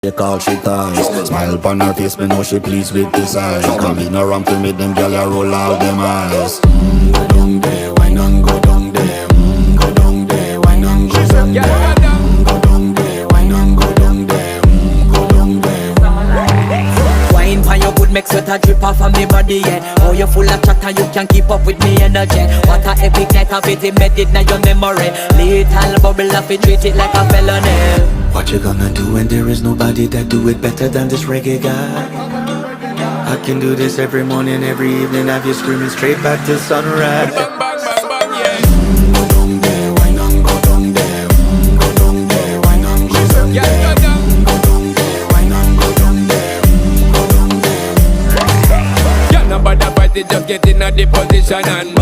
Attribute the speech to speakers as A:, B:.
A: They call she ties. Smile upon her face, me know she pleased with this eyes. Come in around to me, them gyal a roll out them eyes. Go down there, why not go down there? Go down there, why not go down there? Go down there, why not go down there? Go down there.
B: Wine pan your good, make sweat a drip off of me body, yeah. Oh, you full of chatter, you can't keep up with me energy. What a epic night of it, embedded in your memory. Little bubble of it, treat it like a felony.
A: What you gonna do when there is nobody that do it better than this reggae guy? I can do this every morning, every evening, have you screaming straight back to sunrise.
C: Bang, bang, bang, bang, yeah.
A: Go down there, why not go down there? Go down there, why not go down there?
C: Yeah, go down.
A: Go down there, why not go down there? Go down there.
C: Yeah, nobody fight it, just get in a the position and